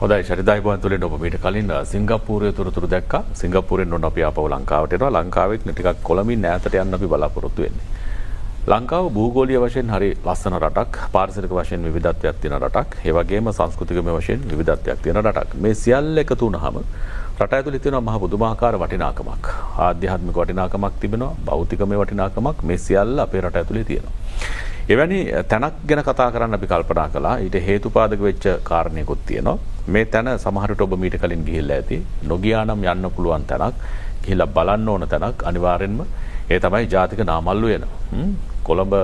හොඳයි ශරිදායි බන්තුලේ ඔබ මීට කලින් සිංගප්පූරුවේ තොරතුරු දැක්කා. සිංගප්පූරුවෙන් ඔන්න අපි ආපහු ලංකාවට එනවා. ලංකාවෙත් ටිකක් කොළඹින් ඈතට යන්න අපි බලාපොරොත්තු වෙන්නේ. ලංකාව භූගෝලීය වශයෙන් හරි ලස්සන රටක්, පාරිසරික වශයෙන් විවිධත්වයක් තියෙන රටක්, ඒ වගේම සංස්කෘතිකමය වශයෙන් විවිධත්වයක් තියෙන රටක්. මේ සියල්ල එකතු වුණාම රට ඇතුළේ තියෙන මහ පුදුමාකාර වටිනාකමක්, ආධ්‍යාත්මික වටිනාකමක් තිබෙනවා, භෞතිකමය වටිනාකමක් මේ සියල්ල අපේ රට ඇතුළේ තියෙනවා. එවැනි තැනක් ගැන කතා කරන්න අපි කල්පනා කළා. ඊට හේතුපාදක වෙච්ච කාරණේකුත් තියෙනවා. මේ තැන සමහර විට ඔබ මීට කලින් ගිහිල්ලා ඇති. නොගියා නම් යන්න පුළුවන් තැනක්, ගිහිල්ලා බලන්න ඕන තැනක් අනිවාර්යෙන්ම ඒ තමයි ජාතික නාමල් උයන. කොළඹ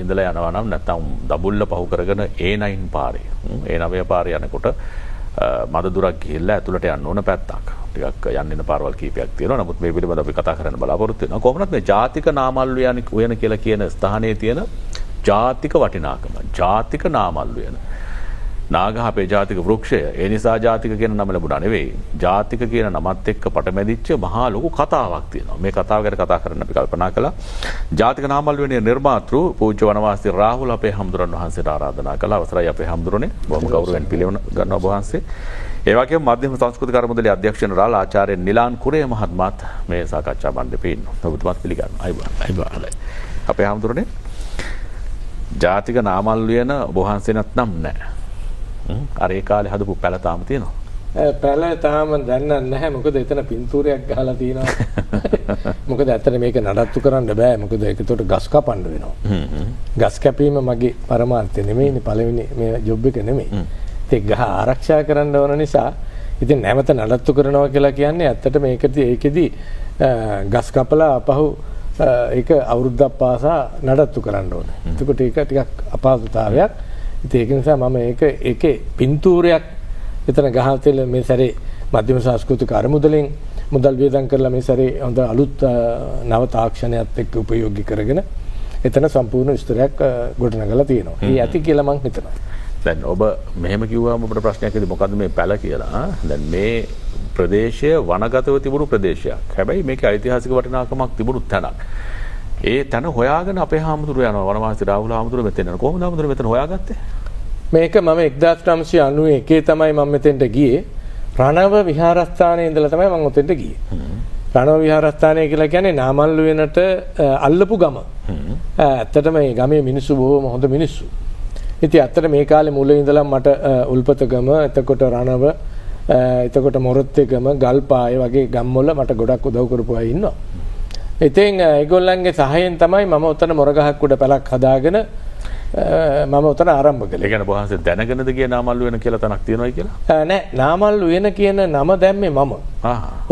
ඉඳලා යනවා නම් නැත්නම් දඹුල්ල පහු කරගෙන A9 පාරේ, A9 පාරේ යනකොට මද දුරක් ගිහිල්ලා ඇතුළට යන්න ඕන පැත්තක්. ටිකක් යන්න එන පාරවල් කීපයක් තියෙනවා. නමුත් මේ පිළිබඳව අපි කතා කරන්න බලාපොරොත්තු වෙනවා. කොහොමවත් මේ ජාතික නාමල් උයන කියලා කියන ස්ථානයේ තියෙන ජාතික වටිනාකම, ජාතික නාමල් උයන. නාගහ අපේ ජාතික වෘක්ෂය. ඒ නිසා ජාතික කියන නම ලැබුණා නෙවෙයි. ජාතික කියන නමත් එක්ක පටමැදිච්ච මහා ලොකු කතාවක් තියෙනවා. මේ කතාව ගැන කතා කරන්න අපි කල්පනා කළා. ජාතික නාමල් උයනේ නිර්මාතෘ පූජ්‍ය වනවාසී රාහුල අපේ හම්දුරන් වහන්සේට ආරාධනා කළා. අවසරයි අපේ හම්දුරනේ. බොහොම ගෞරවයෙන් පිළිවෙන ගන්නවා ඔබ වහන්සේ. ඒ වගේම මධ්‍යම සංස්කෘතික කර්මදලයේ අධ්‍යක්ෂ ජනරාල් ආචාර්ය නිලාන් කුරේ මහත්මයාත් මේ සාකච්ඡා මණ්ඩපේ ඉන්නවා. ඔබතුමාත් පිළිගන්නවා. අයිබෝන්. අපේ හම්දුරනේ ජාතික නාමල් උයන ඔබ වහන්සේ නැත්නම් නැහැ. අර ඒ කාලේ හදපු පැල තාම තියෙනවා. පැල තාම දැන් නැහැ. මොකද එතන පින්තූරයක් ගහලා තියෙනවා. මොකද ඇත්තට මේක නඩත්තු කරන්න බෑ. මොකද ඒකට ගස් කපන්න වෙනවා. ගස් කැපීම මගේ පරමාර්ථය නෙමෙයිනේ. පළවෙනි මේ ජොබ් එක නෙමෙයි. ඒක ගහ ආරක්ෂා කරන්න ඕන නිසා ඉතින් නැවත නඩත්තු කරනවා කියලා කියන්නේ ඇත්තට ඒකෙදි ගස් කපලා අපහු ඒක අවුරුද්දක් පාසා නඩත්තු කරන්න ඕනේ. එතකොට ඒක ටිකක් අපහසුතාවයක්. ඉතින් ඒක නිසා මම ඒකේ පින්තූරයක් එතන ගහතෙල මේ සැරේ මධ්‍යම සංස්කෘතික අරමුදලෙන් මුදල් වියදම් කරලා මේ සැරේ හොඳ අලුත් නව තාක්ෂණයත් එක්ක උපයෝගී කරගෙන එතන සම්පූර්ණ විස්තරයක් ගොඩනගලා තියෙනවා. ඒ ඇති කියලා මම හිතනවා. දැන් ඔබ මෙහෙම කිව්වම අපිට ප්‍රශ්නයක් එන්නේ මොකද්ද මේ පැල කියලා. දැන් මේ ප්‍රදේශය වනගතව තිබුණු ප්‍රදේශයක්. හැබැයි මේකේ ඓතිහාසික වටිනාකමක් තිබුණු තැනක්. ඒ තැන හොයාගෙන අපේ හාමුදුරුවෝ යනවා. වනවාසී රාහුල හාමුදුරුවෝ මෙතන යනවා. කොහොමද හාමුදුරුවෝ මෙතන හොයාගත්තේ? මේක මම 1991 තමයි මම මෙතෙන්ට ගියේ. රණව විහාරස්ථානයේ ඉඳලා තමයි මම ඔතෙන්ට ගියේ. රණව විහාරස්ථානය කියලා කියන්නේ නාමල් උයනට අල්ලපු ගම. ඇත්තටම මේ ගමේ මිනිස්සු බොහොම හොඳ මිනිස්සු. ඉතින් ඇත්තට මේ කාලේ මුල ඉඳලා මට උල්පතගම, එතකොට රණව, එතකොට මොරොත්තේගම, ගල්පාය වගේ ගම්වල මට ගොඩක් උදව් කරපු අය ඉන්නවා. ඉතින් ඒගොල්ලන්ගේ සහායෙන් තමයි මම උතන මොරගහක් උඩ පැලක් හදාගෙන මම උතන ආරම්භ කළේ. ඒ කියන්නේ බොහොමසේ දැනගෙනද ගිය නාමල් උයන කියලා තනක් තියෙනවයි කියලා? නෑ, නාමල් උයන කියන නම දැම්මේ මම.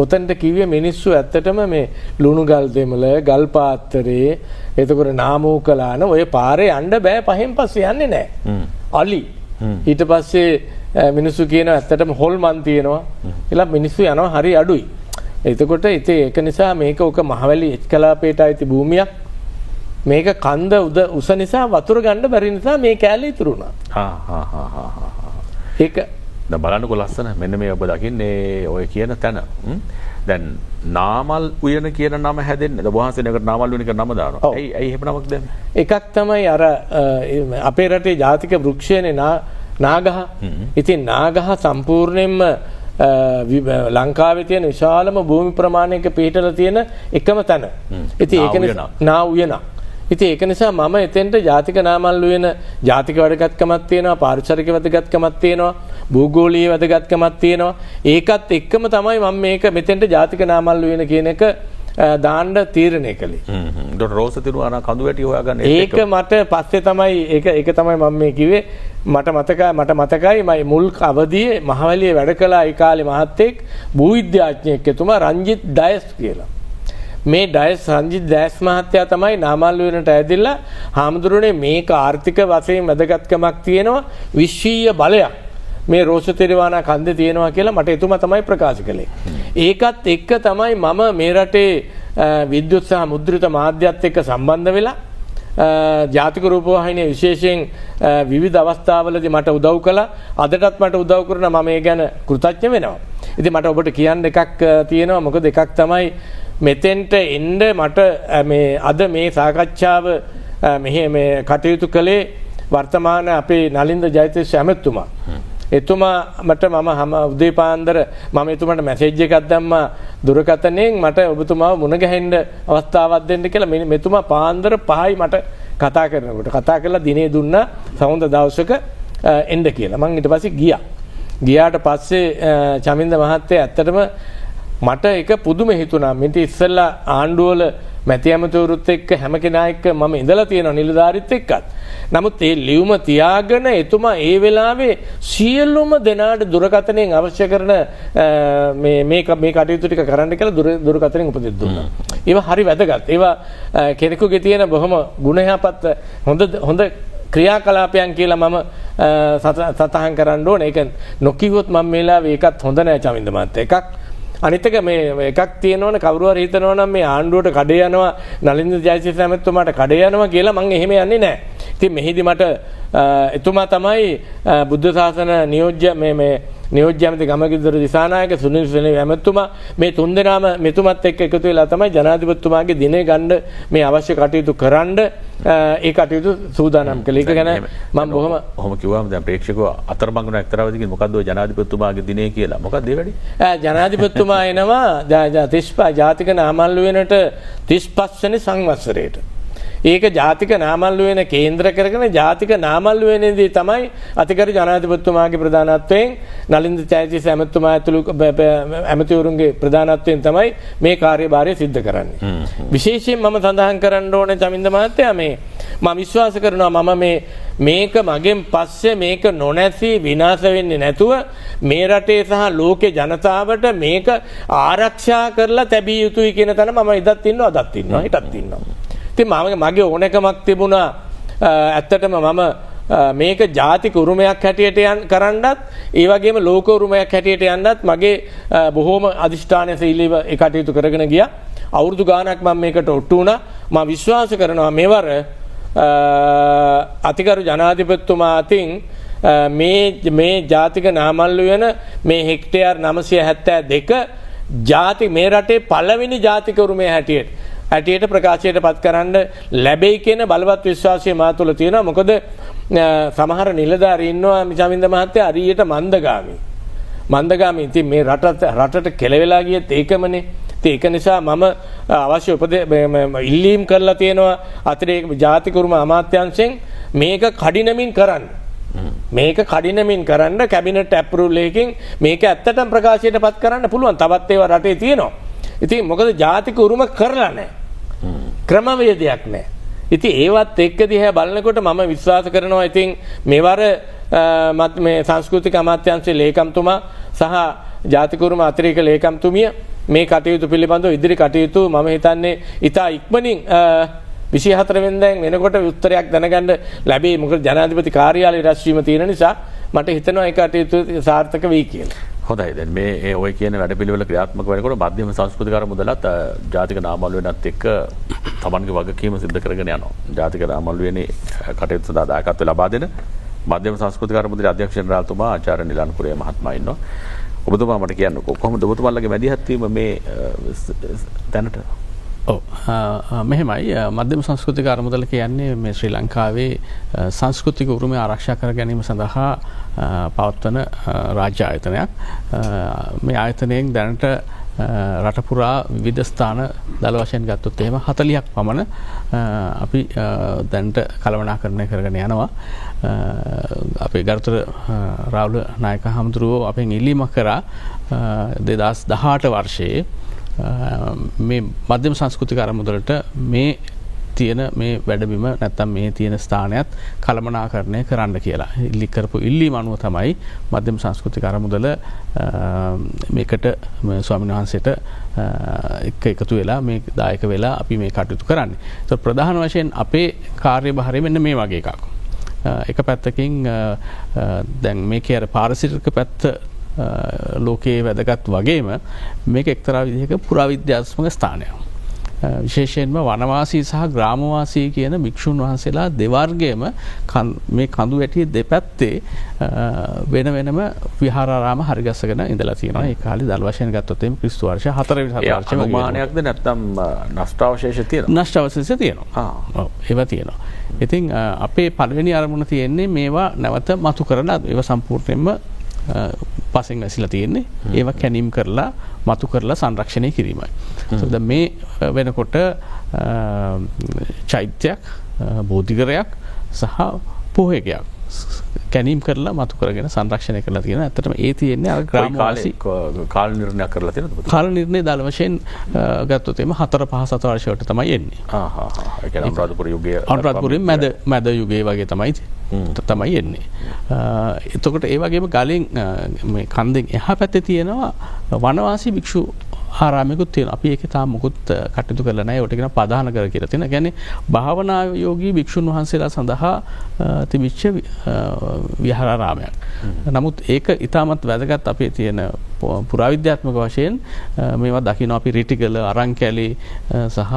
උතනට කිව්වේ මිනිස්සු ඇත්තටම මේ ලුණු ගල් දෙමළ, ගල් පාත්තරේ, එතකොට නාමෝකලාන ඔය පාරේ යන්න බෑ, පහෙන් පස්සේ යන්නේ නෑ. අලි. ඊට පස්සේ මිනිස්සු කියනවා ඇත්තටම හොල්මන් තියෙනවා. කියලා මිනිස්සු යනවා හරි අඩුයි. එතකොට ඉතින් ඒක නිසා මේක ඔක මහවැලි එච්කලාපේට ආйти භූමියක්. මේක කන්ද උස නිසා වතුර ගන්න බැරි නිසා මේ කැලේ ඉතුරු වුණා. ඒක දැන් බලන්නකො ලස්සන. මෙන්න මේ ඔබ දකින්නේ ඔය කියන තැන. දැන් නාමල් උයන කියන නම හැදෙන්නේ. ඔබ වහන්සේනකට නාමල් උයන කියන නම දානවා. ඇයි එහෙම නමක් දැම්මේ? එකක් තමයි අර අපේ රටේ ජාතික වෘක්ෂයනේ නාගහ. ඉතින් නාගහ සම්පූර්ණයෙන්ම ලංකාවේ තියෙන විශාලම භූමි ප්‍රමාණයක පිහිටලා තියෙන එකම තැන. ඉතින් ඒක නිසා නා උයන. ඉතින් ඒක නිසා මම එතෙන්ට ජාතික නාමල් උයන ජාතික වැදගත්කමක් තියෙනවා, පාරිසරික වැදගත්කමක් තියෙනවා, භූගෝලීය වැදගත්කමක් තියෙනවා. ඒකත් එක්කම තමයි මම මේක මෙතෙන්ට ජාතික නාමල් උයන කියන එක දාන්න තීරණය කළේ. ඒකට රෝස තිරුවානා කඳු වැටි හොයාගන්න ඒක මට පස්සේ තමයි ඒක තමයි මම මේ කිව්වේ. මට මතකයි මම මුල් අවදියේ මහවැලියේ වැඩ කළා ඒ කාලේ මහත්තයෙක් භූවිද්‍යාඥයෙක් එතුමා රංජිත් ඩයස් කියලා. මේ රංජිත් ඩයස් මහත්තයා තමයි නාමල් උයනට ඇවිදලා හාමුදුරනේ මේක ආර්ථික වශයෙන් වැදගත්කමක් තියෙනවා, විශ්වීය බලයක් මේ රෝෂතෙරවානා කන්දේ තියෙනවා කියලා මට එතුමා තමයි ප්‍රකාශ කළේ. ඒකත් එක්ක තමයි මම මේ රටේ විද්‍යුත් සහ මුද්‍රිත මාධ්‍යත් එක්ක සම්බන්ධ වෙලා ජාතික රූපවාහිනිය විශේෂයෙන් විවිධ අවස්ථාවලදී මට උදව් කළා. අදටත් මට උදව් කරන මම ඒ ගැන කෘතඥ වෙනවා. ඉතින් මට ඔබට කියන්න එකක් තියෙනවා. මොකද එකක් තමයි මෙතෙන්ට එන්න මට මේ අද මේ සාකච්ඡාව මේ කටයුතු කළේ වර්තමාන අපේ නලින්ද ජයතිෂ් ඇමතුමා. එතුමාට මම උදේ පාන්දර මම එතුමාට මැසේජ් එකක් දැම්මා දුරකථනයෙන් මට ඔබතුමාව මුණ ගැහෙන්න අවස්ථාවක් දෙන්න කියලා. මෙතුමා පාන්දර 5යි මට කතා කරනකොට කතා කරලා දිනේ දුන්නා සවුන්ද දවසක එන්න කියලා. මම ඊට පස්සේ ගියාට පස්සේ චමින්ද මහත්තයා ඇත්තටම මට එක පුදුම හිතුණා. මිට ඉස්සෙල්ලා ආණ්ඩුවල මැති ඇමතිවරුත් එක්ක හැම කෙනා එක්ක මම ඉඳලා තියෙනවා නිලධාරිත් එක්කත්. නමුත් ඒ ලියුම තියාගෙන එතුමා ඒ වෙලාවේ සියලුම දෙනාට දුරකථනයෙන් අවශ්‍ය කරන මේ කටයුතු ටික කරන්න කියලා දුරකථනයෙන් උපදෙස් දුන්නා. ඒවා හරි වැදගත්. ඒවා කෙනෙකුගේ තියෙන බොහොම ගුණයහපත් හොඳ ක්‍රියාකලාපයන් කියලා මම සතහන් කරන්න ඕනේ. ඒක නොකියුවොත් මම මේ වෙලාවේ ඒකත් හොඳ නෑ චමින්ද මහත්තයා. එකක් අනිත් එක මේ එකක් තියෙනවනේ කවුරු හරි හිතනවා නම් මේ ආණ්ඩුවට කඩේ යනවා නලින්ද ජයසිංහ මහත්මයාට කඩේ යනවා කියලා මම එහෙම යන්නේ නැහැ. ඉතින් මෙහිදී මට එතුමා තමයි බුද්ධ ශාසන නියෝජ්‍ය මේ නියෝජ්‍ය ඇමති ගමගිදර දිසානායක සුනිල් සෙනෙවි ඇමතුමා මේ තුන්දෙනාම මෙතුමත් එක්ක එකතු වෙලා තමයි ජනාධිපතිතුමාගේ දිනේ ගන්න මේ අවශ්‍ය කටයුතු කරන්න ඒ කටයුතු සූදානම් කළේ. ඒක ගැන මම බොහොම කිව්වම දැන් ප්‍රේක්ෂකව අතරමං වුණ එක්තරාවදකින් මොකද්ද ඔය ජනාධිපතිතුමාගේ දිනේ කියලා. මොකක්ද ඒ වැඩි? ජනාධිපතිතුමා එනවා 35 ජාතික නාමල්ලු වෙනට 35 වෙනි සංවත්සරයට. ඒක ජාතික නාමල්ලු වෙන කේන්ද්‍ර කරගෙන ජාතික නාමල්ලු වෙනදී තමයි අතිගරු ජනාධිපතිතුමාගේ ප්‍රධානත්වයෙන් නලින්ද ජයසිංහ ඇමතුමා ඇතුළු ඇමතිවරුන්ගේ ප්‍රධානත්වයෙන් තමයි මේ කාර්යභාරය සිද්ධ කරන්නේ. විශේෂයෙන් මම සඳහන් කරන්න ඕනේ චමින්ද මහත්තයා මම විශ්වාස කරනවා මම මේක මගෙන් පස්සේ මේක නොනැසී විනාශ වෙන්නේ නැතුව මේ රටේ සහ ලෝකේ ජනතාවට මේක ආරක්ෂා කරලා තැබිය යුතුයි කියන තැන මම ඉදත් ඉන්නවා අදත් ඉන්නවා හිටත් ඉන්නවා. ඉතින් මගේ ඕනකමක් තිබුණා ඇත්තටම මම මේක ජාතික උරුමයක් හැටියට කරන්නත් ඒ වගේම ලෝක උරුමයක් හැටියට යන්නත් මගේ බොහෝම අධිෂ්ඨානය සීලීව ඒ කටයුතු කරගෙන ගියා. අවුරුදු ගාණක් මම මේකට ඔට්ටු වුණා. මම විශ්වාස කරනවා මෙවර අතිගරු ජනාධිපතිතුමා අතින් මේ ජාතික නාමල්ලු වෙන මේ හෙක්ටයාර් 972 මේ රටේ පළවෙනි ජාතික උරුමය හැටියට ප්‍රකාශයට පත් කරන්න ලැබෙයි කියන බලවත් විශ්වාසය මා තුළ තියෙනවා. මොකද සමහර නිලධාරීන් ඉන්නවා චමින්ද මහත්තයා හරියට මන්දගාමී. ඉතින් මේ රටට කෙලවෙලා ගියත් ඒකමනේ. ඒක නිසා මම අවශ්‍ය ඉල්ලීම් කරලා තියෙනවා අතිරේක ජාතික උරුම අමාත්‍යාංශයෙන් මේක කඩිනමින් කරන්න කැබිනට් ඇප්රූවල් එකකින් මේක ඇත්තටම ප්‍රකාශයට පත් කරන්න පුළුවන්. තවත් ඒවා රටේ තියෙනවා. ඉතින් මොකද ජාතික උරුම කරලා නැහැ. ක්‍රමවේදයක් නැහැ. ඉතින් ඒවත් එක්ක දිහා බලනකොට මම විශ්වාස කරනවා ඉතින් මෙවර මේ සංස්කෘතික අමාත්‍යාංශයේ ලේකම්තුමා සහ ජාතික උරුම අතිරේක ලේකම්තුමිය මේ කටයුතු පිළිබඳව ඉදිරි කටයුතු මම හිතන්නේ ඉතා ඉක්මනින් 24 වෙනිදාන් වෙනකොට උත්තරයක් දැනගන්න ලැබෙයි. මොකද ජනාධිපති කාර්යාලයේ රැස්වීම තියෙන නිසා මට හිතෙනවා ඒ කටයුතු සාර්ථක වෙයි කියලා. හොඳයි. දැන් මේ ඔය කියන වැඩපිළිවෙල ක්‍රියාත්මක වෙනකොට මධ්‍යම සංස්කෘතික අරමුදලත් ජාතික නාමල් වෙනත් එක්ක තමන්ගේ වගකීම සිදු කරගෙන යනවා. ජාතික නාමල් වෙන්නේ කටයුතු සඳහා දායකත්වය ලබා දෙන මධ්‍යම සංස්කෘතික අරමුදලේ අධ්‍යක්ෂ ජනරාල්තුමා ආචාර්ය නිලන්පුරේ මහත්මයා ඉන්නවා. ඔබතුමා මට කියන්නකෝ කොහොමද ඔබතුමාලගේ මැදිහත් වීම මේ දැනට? මෙහෙමයි මධ්‍යම සංස්කෘතික අරමුදල කියන්නේ මේ ශ්‍රී ලංකාවේ සංස්කෘතික උරුමය ආරක්ෂා කර ගැනීම සඳහා පවත්වන රාජ්‍ය ආයතනයක්. මේ ආයතනයෙන් දැනට රට පුරා විවිධ ස්ථාන දල වශයෙන් ගත්තොත් එහෙම 40ක් පමණ අපි දැනට කළමනාකරණය කරගෙන යනවා. අපේ ගරුතර රාහුල නායක හමුදුරුවෝ අපෙන් ඉල්ලීමක් කරා 2018 වර්ෂයේ මේ මධ්‍යම සංස්කෘතික අරමුදලට මේ තියෙන මේ වැඩබිම නැත්තම් මේ තියෙන ස්ථානයත් කළමනාකරණය කරන්න කියලා. ඉල්ලි කරපු ඉල්ලීම අනුව තමයි මධ්‍යම සංස්කෘතික අරමුදල මේකට ස්වාමීන් වහන්සේට එකතු වෙලා මේ දායක වෙලා අපි මේ කටයුතු කරන්නේ. ඒත් ප්‍රධාන වශයෙන් අපේ කාර්යභාරය මෙන්න මේ වගේ එකක්. එක පැත්තකින් දැන් මේකේ අර පාරිසරික පැත්ත ලෝකයේ වැදගත් වගේම මේක එක්තරා විදිහක පුරාවිද්‍යාත්මක ස්ථානයක්. විශේෂයෙන්ම වනවාසී සහ ග්‍රාමවාසී කියන භික්ෂුන් වහන්සේලා දෙවර්ගයේම මේ කඳු වැටියේ දෙපැත්තේ වෙන වෙනම විහාරාරාම හරිගස්සගෙන ඉඳලා තියෙනවා. ඒ කාලේ දල් වශයෙන් ගත්තොත් එimhe ක්‍රිස්තු වර්ෂ 4 වෙනි සතවර්ෂයේ ප්‍රමාණයක්ද නැත්නම් නෂ්ටාවශේෂ තියෙනවා? නෂ්ටාවශේෂ තියෙනවා. ඔව් ඒවා තියෙනවා. ඉතින් අපේ පළවෙනි අරමුණ තියෙන්නේ මේවා නැවත මතු කරලා ඒවා සම්පූර්ණයෙන්ම පසෙන් වැසිලා තියෙන්නේ. ඒවා කැනීම් කරලා මතු කරලා සංරක්ෂණය කිරීමයි. දැන් මේ වෙනකොට චෛත්‍යයක්, බෝධිගරයක් සහ පොහේකයක් කැනීම් කරලා මතු කරගෙන සංරක්ෂණය කරලා තියෙනවා. ඇත්තටම ඒ තියෙන්නේ අර ග්‍රාමවාසී කාල නිර්ණයක් කරලා තියෙනවද? කාල නිර්ණය දාල වශයෙන් ගත්තොත් එimhe 4-5 වර්ෂයකට තමයි එන්නේ. ඒ කියන්නේ අනුරාධපුර යුගයේ අනුරාධපුරයේ මැද යුගයේ වගේ තමයි එන්නේ. එතකොට ඒ වගේම ගලෙන් මේ කන්දෙන් එහා පැත්තේ තියෙනවා වනවාසී භික්ෂු ආරාමයකුත් තියෙනවා. අපි ඒකේ තාම මොකුත් කටයුතු කරලා නැහැ. ඒකට කියන පදානගර කියලා තියෙනවා. කියන්නේ භාවනා යෝගී භික්ෂුන් වහන්සේලා සඳහා තිබිච්ච විහාරාරාමයක්. නමුත් ඒක ඊටමත් වැදගත් අපේ තියෙන පුරාවිද්‍යාත්මක වශයෙන් මේවා දකින්න අපි රිටිගල, අරංකැලි සහ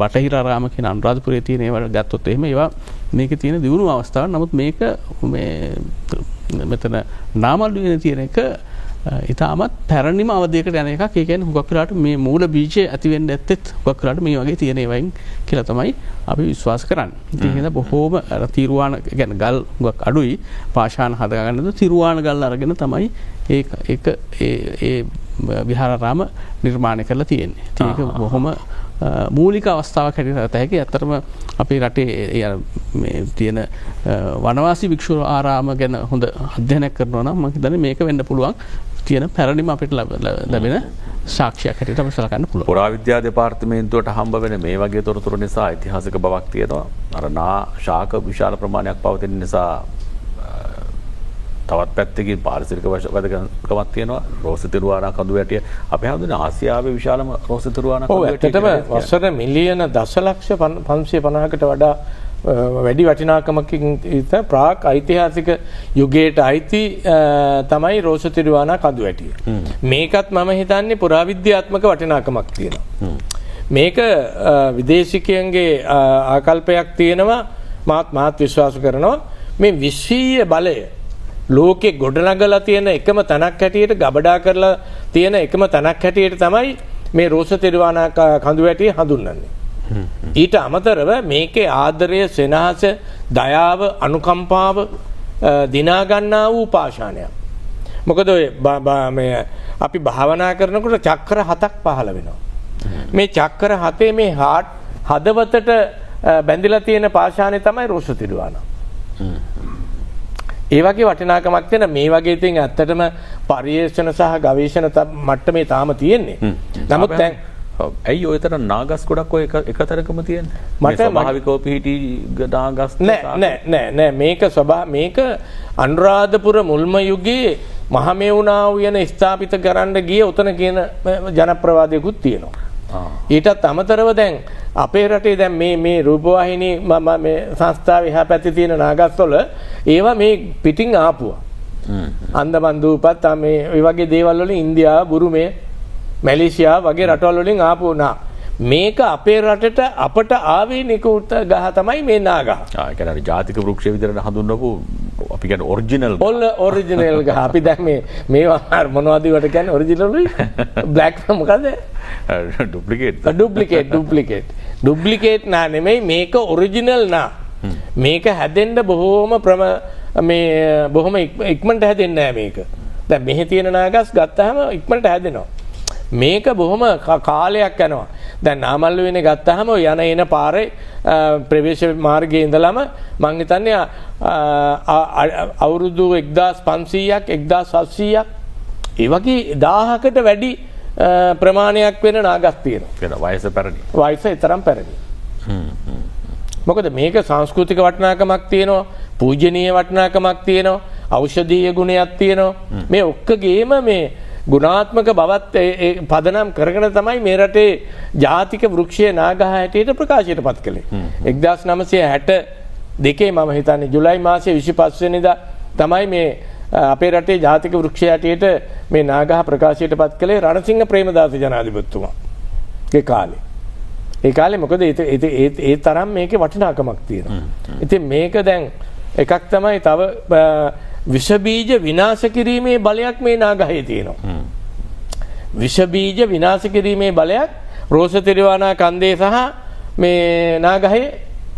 බටහිර ආරාම කියන අනුරාධපුරයේ තියෙන ඒවා ගත්තොත් එහෙම ඒවා මේකේ තියෙන දියුණු අවස්ථාවක්. නමුත් මේක මෙතන නාමල්ලුවේ තියෙන එක ඉතාමත් පැරණිම අවධියකට යන එකක්. ඒ කියන්නේ හුඟක් වෙලාවට මේ මූල බීජය ඇති වෙන්න ඇත්තෙත් හුඟක් වෙලාවට මේ වගේ තියෙන ඒවායින් කියලා තමයි අපි විශ්වාස කරන්නේ. ඉතින් ඒක බොහෝම තිරුවාන කියන්නේ ගල් හුඟක් අඩුයි. පාෂාණ හදාගන්නද තිරුවාන ගල් අරගෙන තමයි ඒ විහාරාරාම නිර්මාණය කරලා තියෙන්නේ. ඉතින් ඒක බොහොම මූලික අවස්ථාවක් හැටියට ගත හැකි. ඇත්තටම අපේ රටේ මේ තියෙන වනවාසී භික්ෂු ආරාම ගැන හොඳ අධ්‍යයනයක් කරනවා නම් මම හිතන්නේ මේක වෙන්න පුළුවන් තියෙන පැරණිම අපිට ලැබෙන සාක්ෂියක් හැටියට අපි සලකන්න පුළුවන්. පුරාවිද්‍යා දෙපාර්තමේන්තුවට හම්බ වෙන මේ වගේ තොරතුරු නිසා ඓතිහාසික බවක් තියෙනවා. අර ශාක විශාල ප්‍රමාණයක් පවතින නිසා තවත් පැත්තකින් පාරිසරික වැදගත්කමක් තියෙනවා. රෝසි තිරුවානා කඳු වැටිය අපේ හැමදෙන ආසියාවේ විශාලම රෝසි තිරුවානා කඳු වැටිය. ඔව් ඇත්තටම වසර මිලියන දශලක්ෂ 550කට වඩා වැඩි වටිනාකමකින් ප්‍රාග් ඓතිහාසික යුගයට අයිති තමයි රෝසි තිරුවානා කඳු වැටිය. මේකත් මම හිතන්නේ පුරාවිද්‍යාත්මක වටිනාකමක් තියෙනවා. මේක විදේශිකයන්ගේ ආකල්පයක් තියෙනවා. මාත් විශ්වාස කරනවා මේ විශ්වීය බලය ලෝකෙ ගොඩනගලා තියෙන එකම තැනක් හැටියට ගබඩා කරලා තියෙන එකම තැනක් හැටියට තමයි මේ රෝස තිරුවානා කඳු වැටිය හඳුන්වන්නේ. ඊට අමතරව මේකේ ආදරය, සෙනෙහස, දයාව, අනුකම්පාව දිනා ගන්නා වූ පාෂාණයක්. මොකද මේ අපි භාවනා කරනකොට චක්‍ර 7ක් පහළ වෙනවා. මේ චක්‍ර 7 මේ හදවතට බැඳිලා තියෙන පාෂාණය තමයි රෝස තිරුවානා. ඒ වගේ වටිනාකමක් තියෙන මේ වගේ ඉතින් ඇත්තටම පරිේෂණ සහ ගවේෂණ මට්ටමේ තාම තියෙන්නේ. නමුත් දැන් ඇයි ඔය තරම් නාගස් ගොඩක් ඔය එකතරකම තියෙන්නේ? මට ස්වභාවිකව පිහිටි නාගස් නෑ මේක අනුරාධපුර මුල්ම යුගයේ මහමෙවුනා වූ ස්ථාපිත කරන්න ගිය උතන කියන ජනප්‍රවාදයකුත් තියෙනවා. ඊටත් අමතරව දැන් අපේ රටේ දැන් මේ රූපවාහිනී මේ සංස්ථාවේ එහා පැත්තේ තියෙන නාගස්වල ඒවා මේ පිටින් ආපුවා. අන්දමන් දූපත් මේ වගේ දේවල් වලින් ඉන්දියාව, බුරුමේ, මැලේසියා වගේ රටවල් වලින් ආපු මේක අපේ රටට අපට ආවේනික ගහ තමයි මේ නාගහ. ඒ කියන්නේ ජාතික වෘක්ෂ විදිහට හඳුන්වපු අපි කියන්නේ ඔරිජිනල් ගහ. අපි දැන් මේවා මොනවද ඒවට කියන්නේ ඔරිජිනල් බ්ලැක් මොකද? ඩුප්ලිකේට් නා නෙමෙයි මේක ඔරිජිනල් නා. මේක හැදෙන්න බොහොම බොහොම ඉක්මනට හැදෙන්නේ නැහැ මේක. දැන් මෙහි තියෙන නාගස් ගත්තාම ඉක්මනට හැදෙනවා. මේක බොහොම කාලයක් යනවා. දැන් නාමල්ලුවේනේ ගත්තාම යන එන පාරේ ප්‍රවේශ මාර්ගයේ ඉඳලම මං හිතන්නේ අවුරුදු 1500ක් 1700ක් ඒ වගේ 1000කට වැඩි ප්‍රමාණයක් වෙන නාගස් තියෙනවා. වයස පැරණි. වයස තරම් පැරණි. මොකද මේක සංස්කෘතික වටිනාකමක් තියෙනවා, පූජනීය වටිනාකමක් තියෙනවා, ඖෂධීය ගුණයක් තියෙනවා. මේ ඔක්කොගේම මේ ගුණාත්මක බවත් පදනම් කරගෙන තමයි මේ රටේ ජාතික වෘක්ෂයේ නාගහ හැටියට ප්‍රකාශයට පත් කළේ. 1962 මම හිතන්නේ ජුලයි මාසයේ 25 වෙනිදා තමයි මේ අපේ රටේ ජාතික වෘක්ෂය හැටියට මේ නාගහ ප්‍රකාශයට පත් කළේ රණසිංහ ප්‍රේමදාස ජනාධිපතිතුමා. ඒ කාලේ මොකද ඒ තරම් මේකේ වටිනාකමක් තියෙනවා. ඉතින් මේක දැන් එකක් තමයි තව විෂ බීජ විනාශ කිරීමේ බලයක් මේ නාගහේ තියෙනවා. විෂ බීජ විනාශ කිරීමේ බලයක් රෝස තිරුවානා කන්දේ සහ මේ නාගහේ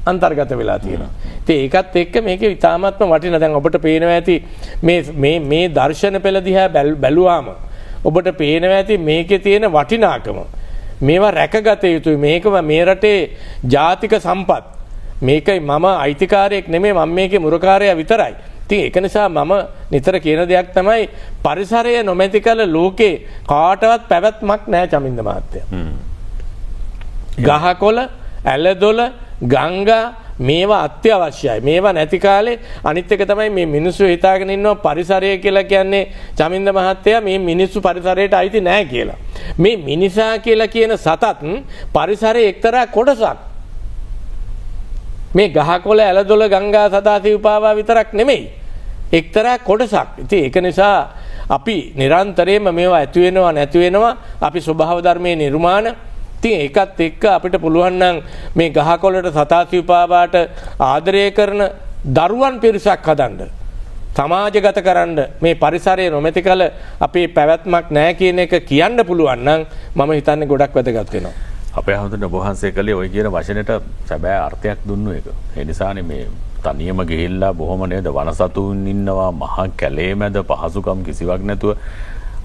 අන්තර්ගත වෙලා තියෙනවා. ඒකත් එක්ක මේක ඉතාමත්ම වටිනා. දැන් ඔබට පේනවා ඇති මේ දර්ශන පෙළ දිහා බැලුවාම ඔබට පේනවා ඇති මේකේ තියෙන වටිනාකම. මේවා රැකගත යුතුයි. මේකම මේ රටේ ජාතික සම්පත්. මේකයි මම අයිතිකාරයෙක් නෙමෙයි, මම මේකේ මුරකාරයා විතරයි. ඉතින් ඒක නිසා මම නිතර කියන දෙයක් තමයි පරිසරය නොමැති කල ලෝකේ කාටවත් පැවැත්මක් නැහැ චමින්ද මහත්තයා. ගහකොළ, ඇලදොල, ගංගා මේවා අත්‍යවශ්‍යයි. මේවා නැති කාලේ අනිත් එක තමයි මේ මිනිස්සු හිතාගෙන ඉන්නවා පරිසරය කියලා කියන්නේ චමින්ද මහත්තයා මේ මිනිස්සු පරිසරයට අයිති නැහැ කියලා. මේ මිනිසා කියලා කියන සතත් පරිසරයේ එක්තරා කොටසක්. මේ ගහකොළ, ඇලදොල, ගංගා, සතා, සිව්පාවා විතරක් නෙමෙයි. එක්තරා කොටසක්. ඉතින් ඒක නිසා අපි නිරන්තරයෙන්ම මේවා ඇති වෙනවා නැති වෙනවා. අපි ස්වභාව ධර්මයේ නිර්මාණ. ඉතින් ඒකත් එක්ක අපිට පුළුවන් නම් මේ ගහකොළට, සතා, සිව්පාවාට ආදරය කරන දරුවන් පිරිසක් හදන්න. සමාජගත කරන්න මේ පරිසරය නොමැති කල අපේ පැවැත්මක් නැහැ කියන එක කියන්න පුළුවන් නම් මම හිතන්නේ ගොඩක් වැදගත් වෙනවා. අපේ හඳුන බොහන්සේ කළේ ඔය කියන වචනෙට සැබෑ අර්ථයක් දුන්නු එක. ඒ නිසානේ මේ තනියම ගිහිල්ලා බොහොම නේද වනසතුන් ඉන්නවා මහා කැලේ මැද පහසුකම් කිසිවක් නැතුව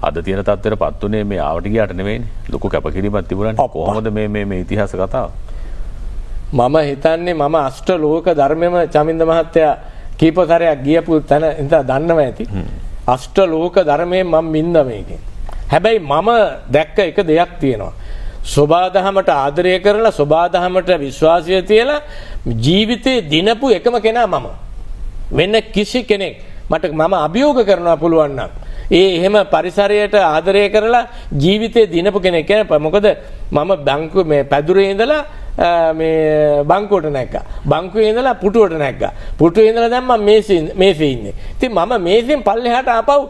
අද තියෙන තත්ත්වයට පත් උනේ මේ ආවට ගියාට නෙමෙයිනේ. ලොකු කැපකිරීමක් තිබුණානේ. කොහොමද මේ ඉතිහාස කතාව? මම හිතන්නේ මම අෂ්ට ලෝක ධර්මෙම චමින්ද මහත්තයා කීප සැරයක් ගියපු තැන ඉඳලා දන්නවා ඇති. අෂ්ට ලෝක ධර්මයෙන් මම මින්ද මේකෙන්. හැබැයි මම දැක්ක එක දෙයක් තියෙනවා. සෝබාදහමට ආදරය කරලා සෝබාදහමට විශ්වාසය තියලා ජීවිතේ දිනපු එකම කෙනා මම. වෙන කිසි කෙනෙක් මම අභියෝග කරනවා පුළුවන් නම් එහෙම පරිසරයට ආදරය කරලා ජීවිතේ දිනපු කෙනෙක් කියන්නේ මොකද මම බැංකු මේ පැදුරේ ඉඳලා මේ බංකුවට නැග්ගා. බංකුවේ ඉඳලා පුටුවට නැග්ගා. පුටුවේ ඉඳලා දැන් මම මේසේ ඉන්නේ. ඉතින් මම මේසෙන් පල්ලෙහාට ආපහු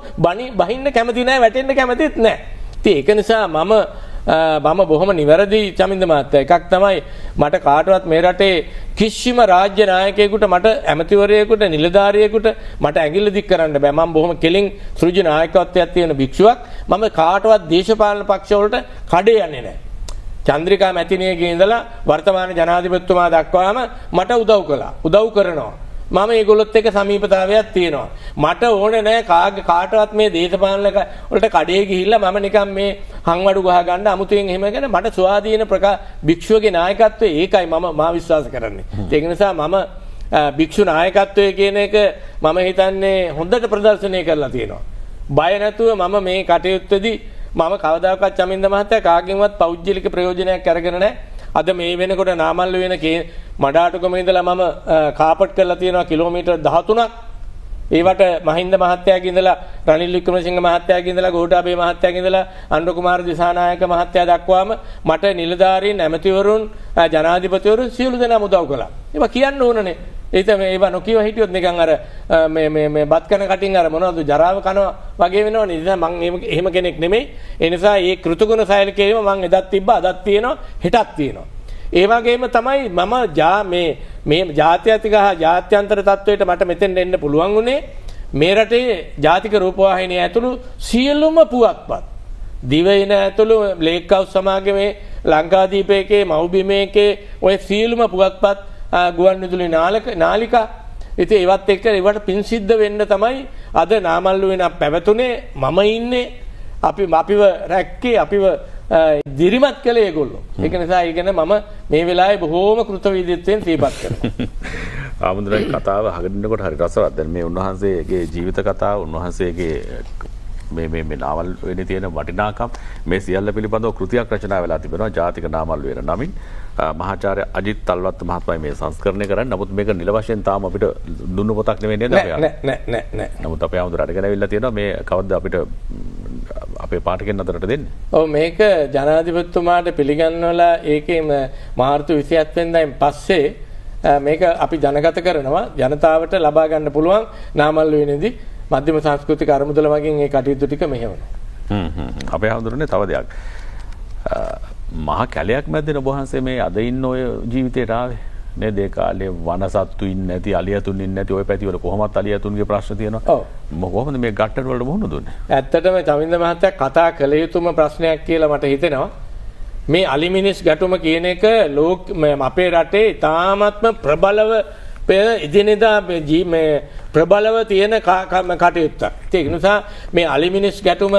බහින්න කැමති නැහැ, වැටෙන්න කැමතිත් නැහැ. ඉතින් ඒක නිසා මම බොහොම නිවැරදි චමින්ද මහත්තයා. එකක් තමයි මට කාටවත් මේ රටේ කිසිම රාජ්‍ය නායකයෙකුට මට ඇමතිවරයෙකුට නිලධාරියෙකුට මට ඇඟිල්ල දික් කරන්න බෑ. මම බොහොම කෙලින් සෘජු නායකත්වයක් තියෙන භික්ෂුවක්. මම කාටවත් දේශපාලන පක්ෂවලට කඩේ යන්නේ නැහැ. චන්ද්‍රිකා මැතිණියගේ ඉඳලා වර්තමාන ජනාධිපතිතුමා දක්වාම මට උදව් කළා. උදව් කරනවා. මම ඒගොල්ලොත් එක්ක සමීපතාවයක් තියෙනවා. මට ඕනේ නැහැ කාටවත් මේ දේශපාලන වලට කඩේ ගිහිල්ලා මම නිකන් මේ හංවඩු ගහ ගන්න අමුතුවෙන් එහෙම ගැන මට ස්වාධීන භික්ෂුවගේ නායකත්වය ඒකයි මා විශ්වාස කරන්නේ. ඒක නිසා මම භික්ෂු නායකත්වය කියන එක මම හිතන්නේ හොඳට ප්‍රදර්ශනය කරලා තියෙනවා. බය නැතුව මම මේ කටයුත්තේදී මම කවදාකවත් චමින්ද මහත්තයා කාගෙන්වත් පෞද්ගලික ප්‍රයෝජනයක් අරගෙන නැහැ. අද මේ වෙනකොට නාමල්ල වෙන මඩාටුකම ඉඳලා මම කාපට් කරලා තියෙනවා කිලෝමීටර් 13ක්. ඒවට මහින්ද මහත්තයාගේ ඉඳලා රනිල් වික්‍රමසිංහ මහත්තයාගේ ඉඳලා ගෝඨාභය මහත්තයාගේ ඉඳලා අනුර කුමාර දිසානායක මහත්තයා දක්වාම මට නිලධාරීන්, ඇමතිවරුන්, ජනාධිපතිවරුන් සියලු දෙනාම උදව් කළා. ඒවා කියන්න ඕනනේ. ඒවා නොකියව හිටියොත් නිකන් අර මේ බත් කන කටින් අර මොනවද ජරාව කනවා වගේ වෙනවනේ. ඒ නිසා මම එහෙම කෙනෙක් නෙමෙයි. ඒ නිසා මේ කෘතගුණ සයල් කීම මම එදත් තිබ්බා, අදත් තියෙනවා, හෙටත් තියෙනවා. ඒ වගේම තමයි මම මේ ජාත්‍යන්තර ජාත්‍යන්තර තත්වයට මට මෙතෙන් එන්න පුළුවන් උනේ මේ රටේ ජාතික රූපවාහිනිය ඇතුළු සියලුම පුවත්පත් දිවයින ඇතුළු ලේක් හවුස් සමාගමේ ලංකාදීපයේ මව්බිමේකේ ඔය සියලුම පුවත්පත් ගුවන් විදුලි නාලිකා ඉතින් ඒවත් එක්ක ඒවට පින් සිද්ධ වෙන්න තමයි අද නාමල්ලු වෙන පැවතුනේ. මම ඉන්නේ අපිව රැක්කේ අපිව දිරිමත් කළේ ඒගොල්ලෝ. ඒක නිසා ඊගෙන මම මේ වෙලාවේ බොහෝම කෘතවේදීත්වයෙන් සිහිපත් කරනවා. ආමුද්‍රයි කතාව අහගෙනනකොට හරි රසවත්. දැන් මේ උන්වහන්සේගේ ජීවිත කතාව, උන්වහන්සේගේ මේ නාවල් වෙන්නේ තියෙන වටිනාකම් මේ සියල්ල පිළිබඳව කෘතියක් රචනා වෙලා තිබෙනවා ජාතික නාමල් වේර නමින්. මහාචාර්ය අජිත් තල්වත් මහත්මයා මේ සංස්කරණය කරන්නේ. නමුත් මේක නිල වශයෙන් තාම අපිට දුන්නු පොතක් නෙවෙයි නේද? නෑ. නමුත් අපේ ආමුද්‍ර අරගෙන අවිල්ලා තියෙනවා. මේ කවද්ද අපිට අපේ පාඨකයන් අතරට දෙන්නේ? ඔව් මේක ජනාධිපතිතුමාට පිළිගන්වලා ඒකේම මාර්තු 27 වෙනිදායින් පස්සේ මේක අපි ජනගත කරනවා. ජනතාවට ලබා ගන්න පුළුවන් නාමල් වෙනේදී මධ්‍යම සංස්කෘතික අරමුදල මගින් මේ කටයුතු ටික මෙහෙවනවා. අපේ ආමුද්‍රනේ තව දෙයක්. මහා කැලයක් මැද්දේ ඔබ වහන්සේ මේ අද ඉන්න ඔය ජීවිතේට ආවේ නේද? ඒ කාලේ වනසත්තු ඉන්නේ නැති, අලියතුන් ඉන්නේ නැති ඔය පැතිවල කොහොමත් අලියතුන්ගේ ප්‍රශ්න තියෙනවා. ඔව්. කොහොමද මේ ගැටට වලට මුහුණ දුන්නේ? ඇත්තටම චමින්ද මහත්තයා කතා කළ යුතුම ප්‍රශ්නයක් කියලා මට හිතෙනවා. මේ අලිමිනිස් ගැටුම කියන එක අපේ රටේ තාමත්ම ප්‍රබලව ඉදිනෙදා මේ ප්‍රබලව තියෙන කටයුත්තක්. ඒක නිසා මේ අලිමිනිස් ගැටුම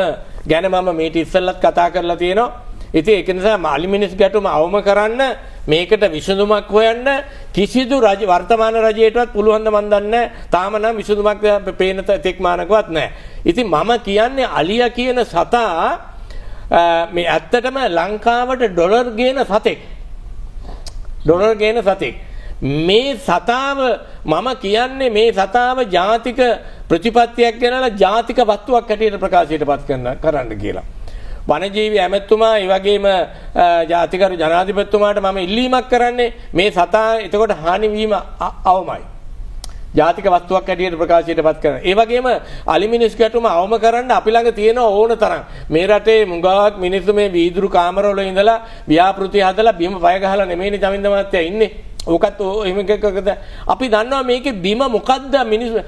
ගැන මම මේට ඉස්සෙල්ලත් කතා කරලා තියෙනවා. ඉතින් ඒක නිසා අලිමිනිස් ගැටුම අවම කරන්න මේකට විසඳුමක් හොයන්න කිසිදු වර්තමාන රජයටවත් පුළුවන් ද මන් දන්නේ තාම නම් විසඳුමක් පේන තෙක්මානකවත් නැහැ. ඉතින් මම කියන්නේ අලියා කියන සතා මේ ඇත්තටම ලංකාවට ඩොලර් ගේන සතෙක්. ඩොලර් ගේන සතෙක්. මේ සතාව මම කියන්නේ මේ සතාව ජාතික ප්‍රතිපත්තියක් ගෙනලා ජාතික වස්තුවක් හැටියට ප්‍රකාශයට පත් කරන්න කියලා. වනජීවි ඇමතුමා ඒ වගේම ජාතිකරු ජනාධිපතිතුමාට මම ඉල්ලීමක් කරන්නේ මේ සතා එතකොට හානි වීම අවමයි. ජාතික වස්තුවක් හැටියට ප්‍රකාශයට පත් කරන. ඒ වගේම අලිමිනිස් ගැටුම අවම කරන්න අපි ළඟ තියෙන ඕන තරම් මේ රටේ මුගාවක් මිනිස්සු මේ වීදුරු කාමරවල ඉඳලා ව්‍යාපෘති හදලා බිම පය ගහලා නෙමෙයිනේ චමින්ද මහත්තයා ඉන්නේ. ඕකත් එහෙම එකකද අපි දන්නවා මේකේ බිම මොකද්ද මිනිස්සු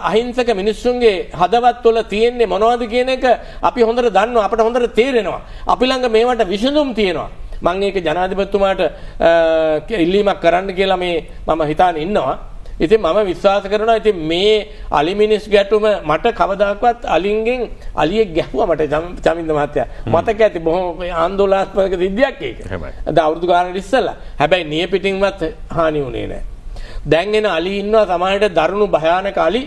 අහිංසක මිනිස්සුන්ගේ හදවත් වල තියෙන්නේ මොනවද කියන එක අපි හොඳට දන්නවා අපිට හොඳට තේරෙනවා. අපි ළඟ මේවට විසඳුම් තියෙනවා. මම ඒක ජනාධිපතිතුමාට ඉල්ලීමක් කරන්න කියලා මම හිතාන ඉන්නවා. ඉතින් මම විශ්වාස කරනවා ඉතින් මේ අලිමිනිස් ගැටුම මට කවදාකවත් අලින්ගෙන් අලියෙක් ගැහුවා මට චමින්ද මහත්තයා මතක ඇති බොහොම ආందోලනාත්මක සිද්ධියක් ඒක. අද අවුරුදු ගානකට ඉස්සෙල්ලා. හැබැයි නිය පිටින්වත් හානි වුණේ නැහැ. දැන් එන අලි ඉන්නවා සමහරට දරුණු භයානක අලි.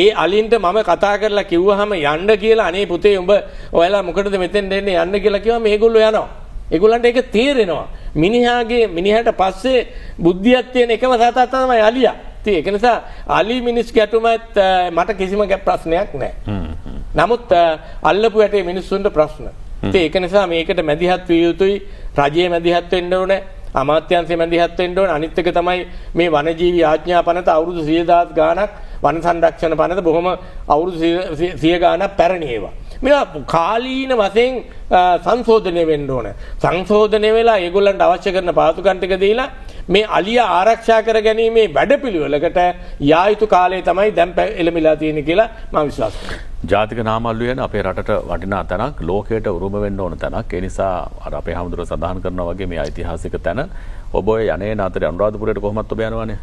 ඒ අලින්ට මම කතා කරලා කිව්වහම යන්න කියලා අනේ පුතේ උඹ ඔයාලා මොකටද මෙතෙන් දෙන්නේ යන්න කියලා කිව්වම මේගොල්ලෝ යනවා. ඒගොල්ලන්ට ඒක තේරෙනවා. මිනිහාට පස්සේ බුද්ධියක් තියෙන එකම සතා තමයි අලියා. ඉතින් ඒක නිසා අලි මිනිස් ගැටුමත් මට කිසිම ප්‍රශ්නයක් නැහැ. නමුත් අල්ලපු යටේ මිනිස්සුන්ට ප්‍රශ්න. ඉතින් ඒක නිසා මේකට මැදිහත් විය යුතුයි. රජයේ මැදිහත් වෙන්න ඕනේ. අමාත්‍යාංශයේ මැදිහත් වෙන්න ඕනේ. අනිත් එක තමයි මේ වනජීවි ආඥා පනත අවුරුදු 100,000 ගාණක් වන සංරක්ෂණ පනත බොහොම අවුරුදු 100 ගාණක් පැරණි ඒවා. මේවා කාලීන වශයෙන් සංශෝධනය වෙන්න ඕන. සංශෝධනය වෙලා ඒගොල්ලන්ට අවශ්‍ය කරන පාසුකම් ටික දීලා මේ අලියා ආරක්ෂා කර ගැනීමේ වැඩපිළිවෙලකට යා යුතු කාලය තමයි දැන් එළඹිලා තියෙන්නේ කියලා මම විශ්වාස කරනවා. ජාතික නාමල්ලු යන අපේ රටට වටිනා තැනක් ලෝකයට උරුම වෙන්න ඕන තැනක්. ඒ නිසා අර අපේ හැමදෙර සඳහන් කරනවා වගේ මේ ඓතිහාසික තැන ඔබ ඔය යන්නේ අතරේ අනුරාධපුරයට කොහොමත් ඔබ යනවානේ.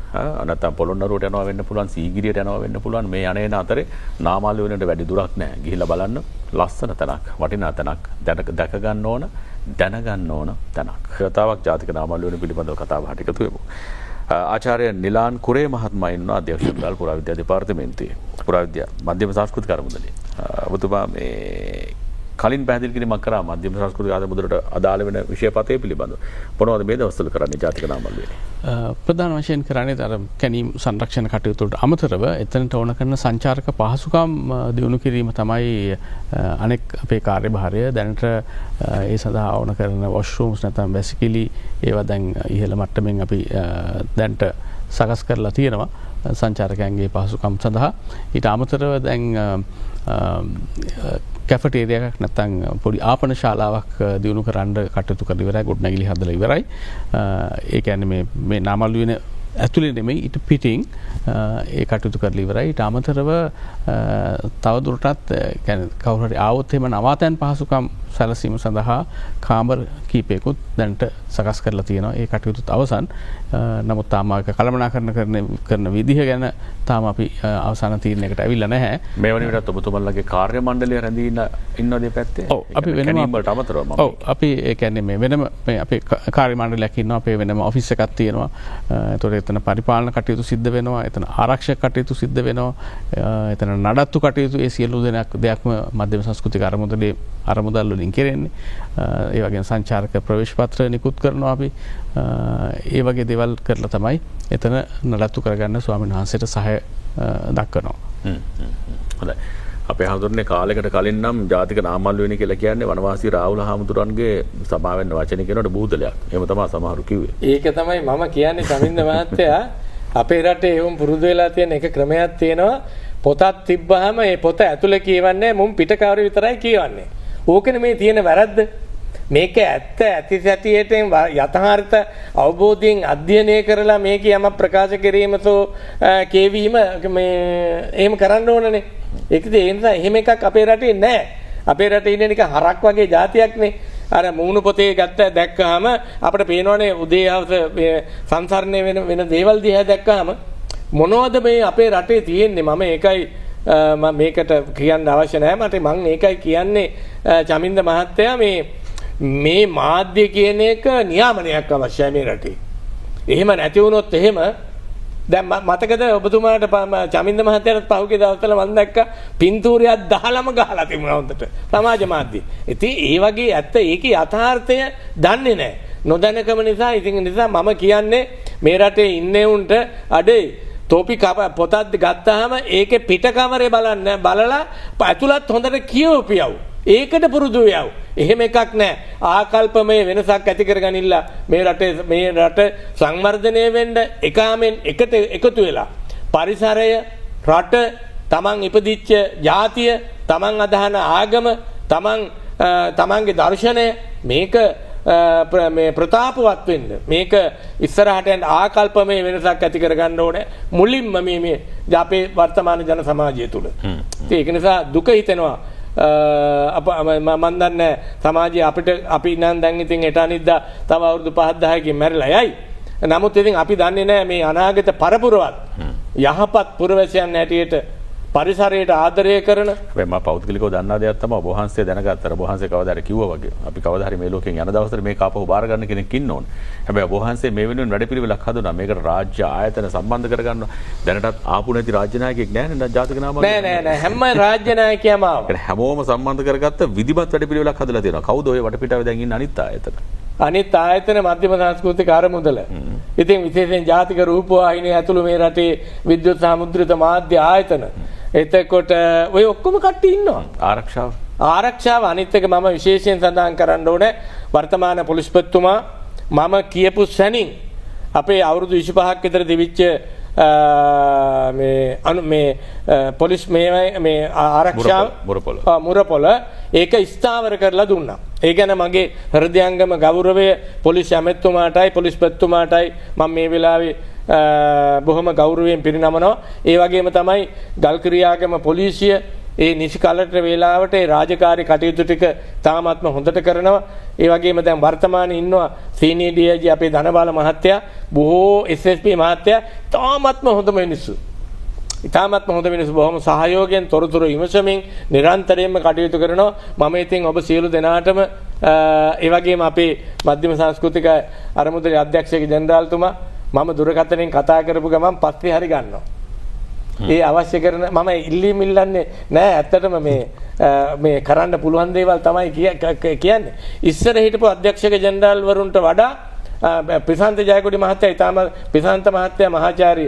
නැත්නම් පොළොන්නරුවට යනවා වෙන්න පුළුවන්, සීගිරියට යනවා වෙන්න පුළුවන්. මේ යන්නේ අතරේ නාමල්ලු වෙනට වැඩි දුරක් නැහැ. ගිහිල්ලා බලන්න ලස්සන තැනක්, වටිනා තැනක්, දැක ගන්න ඕන, දැනගන්න ඕන තැනක්. කතාවක් ජාතික නාමල්ලු වෙන පිළිබඳව කතාව හට එකතු වෙමු. ආචාර්ය නිලාන් කුරේ මහත්මයා ඉන්නවා අධ්‍යක්ෂ මණ්ඩල පුරාවිද්‍යා දෙපාර්තමේන්තුවේ. පුරාවිද්‍යා මධ්‍යම සංස්කෘතික අරමුදලේ. ඔබතුමා මේ කලින් පැහැදිලි කිරීමක් කරා මධ්‍යම සංස්කෘතික අරමුදලට අදාළ වෙන විෂයපතේ පිළිබඳව. මොනවද මේ දවස්වල කරන්නේ ජාතික නාමල්ලුවේ? ප්‍රධාන වශයෙන් කරන්නේ අර කැණීම් සංරක්ෂණ කටයුතු වලට අමතරව එතනට ඕන කරන සංචාරක පහසුකම් දියුණු කිරීම තමයි අනෙක් අපේ කාර්යභාරය. දැනට ඒ සඳහා ඕන කරන වොෂ්රූම්ස් නැත්නම් වැසිකිලි ඒවා දැන් ඉහළ මට්ටමින් අපි දැන්ට සකස් කරලා තියෙනවා සංචාරකයන්ගේ පහසුකම් සඳහා. ඊට අමතරව දැන් කැෆටේරියාවක් නැත්නම් පොඩි ආපන ශාලාවක් දියුණු කරන්න කටයුතු කරලා ඉවරයි. ගොඩනැගිලි හදලා ඉවරයි. ඒ කියන්නේ මේ නාමල්ලු වෙන ඇතුලේ නෙමෙයි ඊට පිටින් ඒ කටයුතු කරලා ඉවරයි. ඊට අමතරව තවදුරටත් කියන්නේ කවුරු හරි ආවොත් එහෙම නවාතැන් පහසුකම් සැලසීම සඳහා කාමර කීපයකුත් දැනට සකස් කරලා තියෙනවා. ඒ කටයුතුත් අවසන්. නමුත් තාම කළමනාකරණ කරන විදිහ ගැන තාම අපි අවසාන තීරණයකට ඇවිල්ලා නැහැ. මේ වන විටත් ඔබතුමන්ලගේ කාර්ය මණ්ඩලය රැඳී ඉන්නවද පැත්තේ? ඔව් අපි වෙනම ඔව් අපි ඒ කියන්නේ මේ වෙනම මේ අපේ කාර්ය මණ්ඩලයක් ඉන්නවා. අපේ වෙනම ඔෆිස් එකක් තියෙනවා. ඒතකොට එතන පරිපාලන කටයුතු සිද්ධ වෙනවා. එතන ආරක්ෂක කටයුතු සිද්ධ වෙනවා. එතන නඩත්තු කටයුතු ඒ සියලු දෙයක්ම මධ්‍යම සංස්කෘතික අරමුදල් වලින් කෙරෙන්නේ. ඒ වගේම සංචාරක ප්‍රවේශ පත්‍ර නිකුත් කරනවා අපි. ඒ වගේ දේවල් කරලා තමයි එතන නඩත්තු කරගන්න ස්වාමීන් වහන්සේට සහාය දක්වනවා. හොඳයි. අපේ හඳුරන්නේ කාලයකට කලින් නම් ජාතික නාමල්ලු වෙන කියලා කියන්නේ වනවාසී රාහුල හාමුදුරන්ගේ සභාවෙන් වචන කියනකොට බූදලයක්. එහෙම තමයි සමහරු කිව්වේ. ඒක තමයි මම කියන්නේ සමින්ද මහත්තයා අපේ රටේ එවුන් පුරුදු වෙලා තියෙන එක ක්‍රමයක් තියෙනවා. පොතක් තිබ්බහම ඒ පොත ඇතුලේ කියවන්නේ මුන් පිටකවර විතරයි කියවන්නේ. ඕකනේ මේ තියෙන වැරද්ද. මේක ඇත්ත ඇති සැටියට යථාර්ථ අවබෝධයෙන් අධ්‍යයනය කරලා මේක යම ප්‍රකාශ කිරීම සෝ කියවීම මේ එහෙම කරන්න ඕනනේ. ඒකද ඒ නිසා එහෙම එකක් අපේ රටේ නැහැ. අපේ රටේ ඉන්නේ නිකන් හරක් වගේ જાතියක්නේ. අර මූණු පොතේ දැක්කහම අපිට පේනවනේ උදේ හවස සංසරණය වෙන දේවල් දිහා දැක්කහම මොනවද මේ අපේ රටේ තියෙන්නේ මම ඒකයි මේකට කියන්න අවශ්‍ය නැහැ මට මම ඒකයි කියන්නේ චමින්ද මහත්තයා මේ මාධ්‍ය කියන එක නියාමනයක් අවශ්‍යයි මේ රටේ. එහෙම නැති වුණොත් එහෙම දැන් මතකද ඔබතුමාට චමින්ද මහත්තයාට පහුගිය දවස්වල මම දැක්කා පින්තූරයක් 10ම ගහලා තිබුණා හොඳට සමාජ මාධ්‍ය. ඉතින් ඒ වගේ ඇත්ත ඒකේ යථාර්ථය දන්නේ නැහැ. නොදැනකම නිසා ඉතින් නිසා මම කියන්නේ මේ රටේ ඉන්නේ උන්ට අඩේ තෝපි පොතක් ගත්තාම ඒකේ පිට කවරේ බලලා ඇතුළත් හොඳට කියවපියව. ඒකට පුරුදු වෙයව. එහෙම එකක් නැහැ. ආකල්පමය වෙනසක් ඇති කරගනින්න මේ රට සංවර්ධනය වෙන්න එකාමෙන් එකට එකතු වෙලා පරිසරය රට තමන් ඉපදිච්ච ජාතිය තමන් අදහන ආගම තමන්ගේ දර්ශනය මේක මේ ප්‍රතාපවත් වෙන්න මේක ඉස්සරහට යන ආකල්පමය වෙනසක් ඇති කරගන්න ඕනේ මුලින්ම මේ අපේ වර්තමාන ජන සමාජය තුළ. ඒක නිසා දුක හිතෙනවා මම දන්නේ සමාජයේ අපි නම් දැන් ඉතින් එට අනිද්දා තව අවුරුදු 5-10කින් මැරිලා යයි. නමුත් ඉතින් අපි දන්නේ නැහැ මේ අනාගත පරපුරවත් යහපත් පුරවැසියන් හැටියට පරිසරයට ආදරය කරන හැබැයි මම පෞද්ගලිකව දන්නා දෙයක් තමයි ඔබ වහන්සේ දැනගත්තා. ඔබ වහන්සේ කවදා හරි කිව්වා වගේ අපි කවදා හරි මේ ලෝකෙන් යන දවසට මේක ආපහු බාර ගන්න කෙනෙක් ඉන්න ඕනේ. හැබැයි ඔබ වහන්සේ මේ වෙනුවෙන් වැඩපිළිවෙලක් හදුනා. මේකට රාජ්‍ය ආයතන සම්බන්ධ කරගන්නවා. දැනටත් ආපු නැති රාජ්‍ය නායකයෙක් නැහැ නේද ජාතික නාමවල? නෑ හැම රාජ්‍ය නායකයම ආවා. හැමෝම සම්බන්ධ කරගත්ත විධිමත් වැඩපිළිවෙලක් හදලා තියෙනවා. කවුද ඔය වටපිටාවේ දැන් ඉන්න අනිත් ආයතන? අනිත් ආයතන මධ්‍යම සංස්කෘතික අරමුදල. ඉතින් විශේෂයෙන් ජාතික රූපවාහිනිය ඇතුළු මේ රටේ විද්‍යුත් සමුද්‍රිත මාධ්‍ය ආයතන. එතකොට ඔය ඔක්කොම කට්ටිය ඉන්නවා. ආරක්ෂාව අනිත් එක මම විශේෂයෙන් සඳහන් කරන්න ඕනේ වර්තමාන පොලිස්පතිතුමා මම කියපු සැනින් අපේ අවුරුදු 25ක් විතර දිවිච්ච මේ පොලිස් මේ ආරක්ෂාව මුරපොළ ඒක ස්ථාවර කරලා දුන්නා. ඒ ගැන මගේ හෘදයාංගම ගෞරවය පොලිස් ඇමැතිතුමාටයි පොලිස්පතිතුමාටයි මම මේ වෙලාවේ බොහොම ගෞරවයෙන් පිරිනමනවා. ඒ වගේම තමයි ගල්කිරියාගම පොලිසිය ඒ නිසි කලට වේලාවට ඒ රාජකාරී කටයුතු ටික තාමත්ම හොඳට කරනවා. ඒ වගේම දැන් වර්තමානයේ ඉන්නවා සීනියර් ඩීఐජී අපේ ධනබාල මහත්තයා බොහෝ SSP මහත්තයා තාමත්ම හොඳම මිනිස්සු. ඉතාමත්ම හොඳ මිනිස්සු බොහොම සහයෝගයෙන් තොරතුරු විමසමින් නිරන්තරයෙන්ම කටයුතු කරනවා. මම ඉතින් ඔබ සියලු දෙනාටම ඒ වගේම අපේ මධ්‍යම සංස්කෘතික අරමුදලේ අධ්‍යක්ෂක ජෙනරාල්තුමා මම දුරකථනයෙන් කතා කරපු ගමන් පස්සේ හරි ගන්නවා. ඒ අවශ්‍ය කරන මම ඉල්ලීම් ඉල්ලන්නේ නෑ ඇත්තටම මේ කරන්න පුළුවන් දේවල් තමයි කියන්නේ. ඉස්සර හිටපු අධ්‍යක්ෂක ජෙනරාල් වරුන්ට වඩා ප්‍රශාන්ත ජයකොඩි මහත්තයා ඊටම ප්‍රශාන්ත මහත්තයා මහාචාර්ය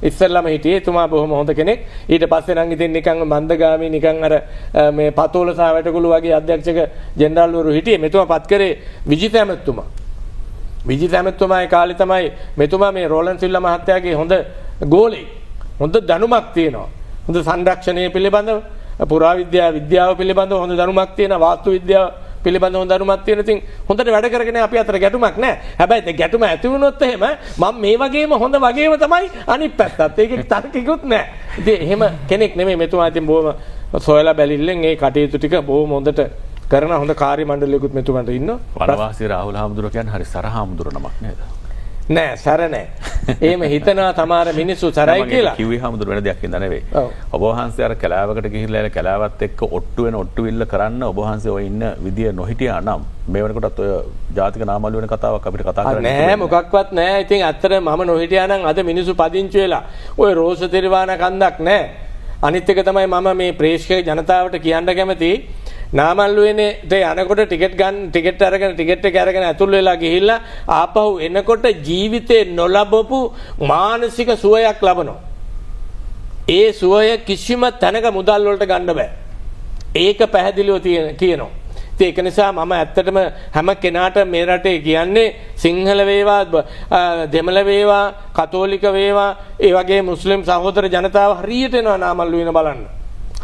ඉස්සෙල්ලාම හිටියේ එතුමා බොහොම හොඳ කෙනෙක්. ඊට පස්සේ නම් ඉතින් නිකන් මන්දගාමී නිකන් අර මේ පතෝල සහ වැටකුළු වගේ අධ්‍යක්ෂක ජෙනරාල් වරු හිටියේ. මෙතුමා පත් කරේ විජිත ඇමතුමා. විජිත ඇමතුමාගේ කාලේ තමයි මෙතුමා මේ රෝලන් සිල්ලා මහත්තයාගේ හොඳ ගෝලෙක්. හොඳ දැනුමක් තියෙනවා. හොඳ සංරක්ෂණය පිළිබඳව, විද්‍යාව පිළිබඳව හොඳ දැනුමක් තියෙනවා. වාස්තු විද්‍යාව පිළිබඳව හොඳ දැනුමක් තියෙන. ඉතින් හොඳට වැඩ කරගෙන අපි අතර ගැටුමක් නැහැ. හැබැයි ඒ ගැටුම ඇති වුණොත් එහෙම මම මේ වගේම හොඳ වගේම තමයි අනිත් පැත්තත්. ඒකේ තර්කිකුත් නැහැ. ඉතින් එහෙම කෙනෙක් නෙමෙයි මෙතුමා. ඉතින් බොහොම සොයලා බැලිල්ලෙන් ඒ කටයුතු ටික බොහොම හොඳට කරන හොඳ කාර්ය මණ්ඩලයකුත් මෙතුමන්ට ඉන්නවා. වනවාසී රාහුල හාමුදුරුවෝ කියන්නේ හරි සරහාමුදුර නමක් නේද? නෑ සර නෑ. එහෙම හිතනවා තමාර මිනිස්සු සරයි කියලා. කිව්වේ හාමුදුර වෙන දෙයක් හින්දා නෙවෙයි. ඔබ වහන්සේ අර කැලෑවකට ගිහිල්ලා කැලෑවත් එක්ක ඔට්ටු විල්ල කරන්න ඔබ වහන්සේ ඔය ඉන්න විදිය නොහිටියා නම් මේ වෙනකොටත් ඔය ජාතික නාමල් වෙන කතාවක් අපිට කතා කරන්න නෑ මොකක්වත් නෑ. ඉතින් ඇත්තට මම නොහිටියා නම් අද මිනිස්සු පදිංචි වෙලා ඔය රෝස තිරවාන කන්දක් නෑ. අනිත් එක තමයි මම මේ ප්‍රේක්ෂක ජනතාවට කියන්න කැමති නාමල්ලුවේට යනකොට ටිකට් එක අරගෙන ඇතුල් වෙලා ගිහිල්ලා ආපහු එනකොට ජීවිතේ නොලබපු මානසික සුවයක් ලබනවා. ඒ සුවය කිසිම තැනක මුදල් වලට ගන්න බෑ. ඒක පැහැදිලිව කියනවා. ඒක නිසා මම ඇත්තටම හැම කෙනාට මේ රටේ කියන්නේ සිංහල වේවා දෙමළ වේවා කතෝලික වේවා ඒ වගේ මුස්ලිම් සහෝදර ජනතාව හරියට එනවා නාමල්ලුවේ බලන්න.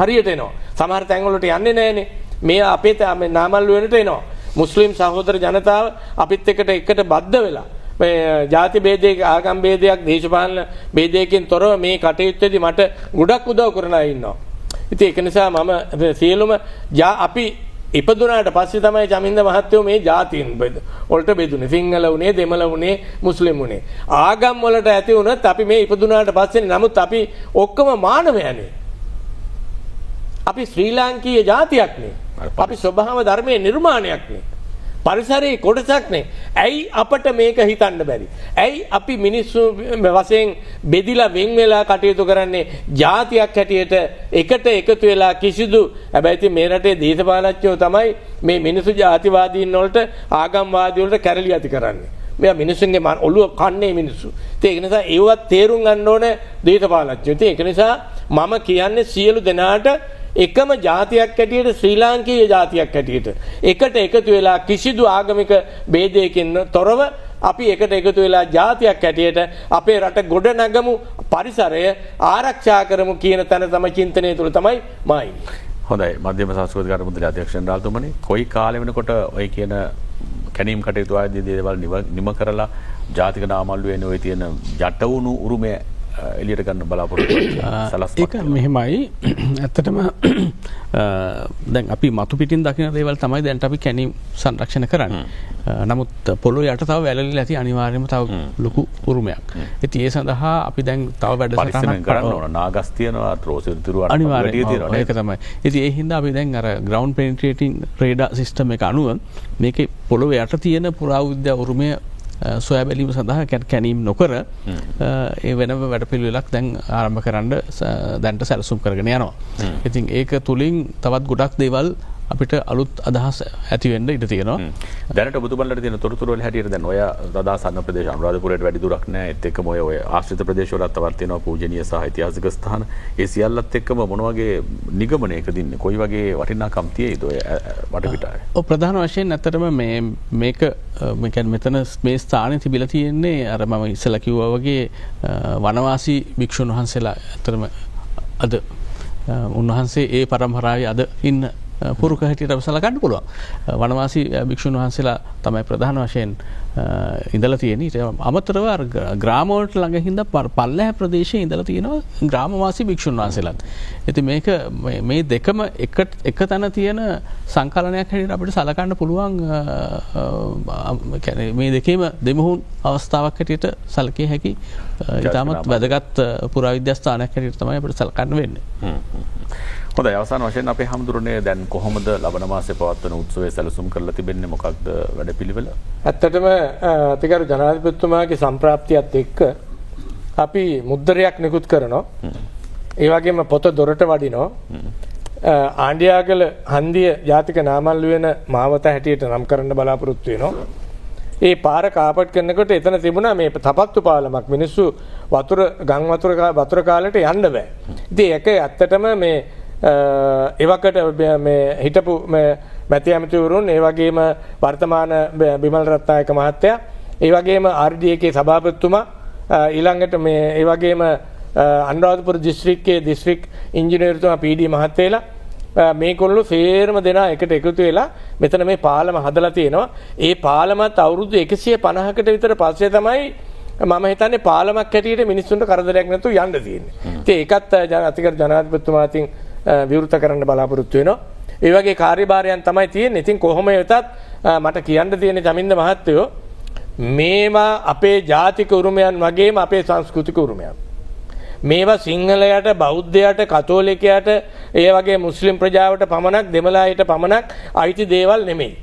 හරියට එනවා. සමහර තැන් වලට යන්නේ නැහනේ. මේ අපේ නාමල් වෙනට එනවා. මුස්ලිම් සහෝදර ජනතාව අපිත් එකට බද්ධ වෙලා මේ ಜಾති ભેදයක ආගම් ભેදයක් දේශපාලන ભેදයකින් තොරව මේ කටයුත්තේදී මට ගොඩක් උදව් කරන අය ඉන්නවා. ඉතින් ඒක නිසා මම සියලුම අපි ඉපදුනාට පස්සේ තමයි චමින්ද මහත්තයෝ මේ ජාතීන් වලට බෙදුනේ. සිංහල වුණේ, දෙමළ වුණේ, මුස්ලිම් වුණේ. ආගම් වලට ඇති වුණත් අපි මේ ඉපදුනාට පස්සේ නමුත් අපි ඔක්කොම මානවයනේ. අපි ශ්‍රී ලාංකීය ජාතියක් නේ. අපි ස්වභාව ධර්මයේ නිර්මාණයක් නේ. පරිසරයේ කොටසක් නේ. ඇයි අපට මේක හිතන්න බැරි? ඇයි අපි මිනිස්සු වශයෙන් බෙදිලා වෙන් වෙලා කටයුතු කරන්නේ ජාතියක් හැටියට එකට එකතු වෙලා කිසිදු හැබැයි ඉතින් මේ රටේ දේශපාලනඥයෝ තමයි මේ මිනිස්සු ජාතිවාදීන් වලට ආගම්වාදී වලට කැරලි ඇති කරන්නේ. මෙයා මිනිස්සුන්ගේ ඔළුව කන්නේ මිනිස්සු. ඒක නිසා ඒවත් තේරුම් ගන්න ඕනේ දේශපාලනඥයෝ. ඒක නිසා මම කියන්නේ සියලු දෙනාට එකම ජාතියක් හැටියට ශ්‍රී ලාංකීය ජාතියක් හැටියට එකට එකතු වෙලා කිසිදු ආගමික ભેදයකින් තොරව අපි එකට එකතු වෙලා ජාතියක් හැටියට අපේ රට ගොඩ නගමු පරිසරය ආරක්ෂා කරමු කියන තැන තමයි චින්තනය තුළ තමයි මායි. හොඳයි මධ්‍යම සංස්කෘතික අරමුදලේ අධ්‍යක්ෂ ජනරාල්තුමනි කොයි කාලෙ වෙනකොට ඔය කියන කැනීම් කටයුතු ආදී දේවල් නිම කරලා ජාතික නාමල්ලු වෙන ඔය තියෙන යට වුණු උරුමය එලියට ගන්න බලාපොරොත්තු ඒක මෙහෙමයි ඇත්තටම දැන් අපි මතු පිටින් දකින දේවල් තමයි දැන් අපි කැණීම් සංරක්ෂණ කරන්නේ. නමුත් පොළොව යට තව වැළලීලා ඇති අනිවාර්යයෙන්ම තව ලොකු උරුමයක්. ඉතින් ඒ සඳහා අපි දැන් තව වැඩසටහනක් කරන්න ඕන. නාගස් තියෙනවා, රෝසිල් තිරුවා අනිවාර්යයෙන් තියෙනවා. ඒක තමයි. ඉතින් ඒ හින්දා අපි දැන් අර ග්‍රවුන්ඩ් පෙනිට්‍රේටින් රේඩාර් සිස්ටම් එක අනුව මේකේ පොළොව යට තියෙන පුරාවිද්‍යා උරුමය සොයා බැලීම සඳහා කැණීම් නොකර ඒ වෙනම වැඩපිළිවෙලක් දැන් ආරම්භ කරන්න දැන්ට සැලසුම් කරගෙන යනවා. ඉතින් ඒක තුලින් තවත් ගොඩක් දේවල් අපිට අලුත් අදහස් ඇති වෙන්න ඉඩ තියෙනවා. දැනට ඔබතුමන්ලට තියෙන තොරතුරු වල හැටියට දැන් ඔය රදාසන්න ප්‍රදේශ අනුරාධපුරයට වැඩි දුරක් නැහැ. ඒත් එක්කම ඔය ආශ්‍රිත ප්‍රදේශවලත් තවත් තියෙනවා පූජනීය සහ ඓතිහාසික ස්ථාන. ඒ සියල්ලත් එක්කම මොන වගේ නිගමනයකද ඉන්නේ? කොයි වගේ වටිනාකම් තියෙයිද ඔය වටපිටාවේ? ඔව් ප්‍රධාන වශයෙන් ඇත්තටම මේක මෙතන මේ ස්ථානයේ තිබිලා තියෙන්නේ අර මම ඉස්සෙල්ලා කිව්වා වගේ වනවාසී භික්ෂුන් වහන්සේලා ඇත්තටම අද උන්වහන්සේ ඒ පරම්පරාවේ අද ඉන්න පුරුක හැටියට සලකන්න පුළුවන්. වනවාසී භික්ෂුන් වහන්සේලා තමයි ප්‍රධාන වශයෙන් ඉඳලා තියෙන්නේ. ඊට අමතරව අර ග්‍රාම වලට ළඟ හින්දා පල්ලෙහ ප්‍රදේශයේ ඉඳලා තියෙනවා ග්‍රාමවාසී භික්ෂුන් වහන්සේලාත්. ඉතින් මේක මේ දෙකම එක තැන තියෙන සංකලනයක් හැටියට අපිට සලකන්න පුළුවන්. මේ දෙකේම දෙමුහුන් අවස්ථාවක් හැටියට සැලකිය හැකි ඉතාමත් වැදගත් පුරාවිද්‍යා ස්ථානයක් හැටියට තමයි අපිට සලකන්න වෙන්නේ. හොඳයි අවසාන වශයෙන් අපේ හැමදුරනේ දැන් කොහොමද ලබන මාසේ පවත්වන උත්සවය සැලසුම් කරලා තිබෙන්නේ මොකක්ද වැඩපිළිවෙල? ඇත්තටම අතිගරු ජනාධිපතිතුමාගේ සම්ප්‍රාප්තියත් එක්ක අපි මුද්දරයක් නිකුත් කරනවා. ඒ වගේම පොත දොරට වඩිනවා. ආණ්ඩියාගල හන්දිය ජාතික නාමල්ලු වෙන මාවත හැටියට නම් කරන්න බලාපොරොත්තු වෙනවා. ඒ පාර කාපට් කරනකොට එතන තිබුණා මේ තපත්තු පාලමක් මිනිස්සු ගම් වතුර කාලේට යන්න බෑ. ඉතින් ඒක ඇත්තටම මේ එවකට මේ හිටපු මැති ඇමතිවරුන් ඒ වගේම වර්තමාන බිමල් රත්නායක මහත්තයා ඒ වගේම RDA සභාපතිතුමා ඊළඟට මේ ඒ වගේම අනුරාධපුර දිස්ත්‍රික්කයේ දිස්ත්‍රික් ඉංජිනේරුතුමා PD මහත්තයලා මේගොල්ලෝ සේරම දෙනා එකට එකතු වෙලා මෙතන මේ පාලම හදලා තියෙනවා. ඒ පාලමත් අවුරුදු 150කට විතර පස්සේ තමයි මම හිතන්නේ පාලමක් හැටියට මිනිස්සුන්ට කරදරයක් නැතුව යන්න තියෙන්නේ. ඉතින් ඒකත් අතිගරු ජනාධිපතිතුමා අතින් විවෘත කරන්න බලාපොරොත්තු වෙනවා. ඒ වගේ කාර්යභාරයන් තමයි තියෙන්නේ. ඉතින් කොහොම වෙතත් මට කියන්න තියෙන චමින්ද මහත්තයෝ මේවා අපේ ජාතික උරුමයන් වගේම අපේ සංස්කෘතික උරුමයන්. මේවා සිංහලයට, බෞද්ධයට, කතෝලිකයට, ඒ වගේ මුස්ලිම් ප්‍රජාවට පමණක්, දෙමළායට පමණක් අයිති දේවල් නෙමෙයි.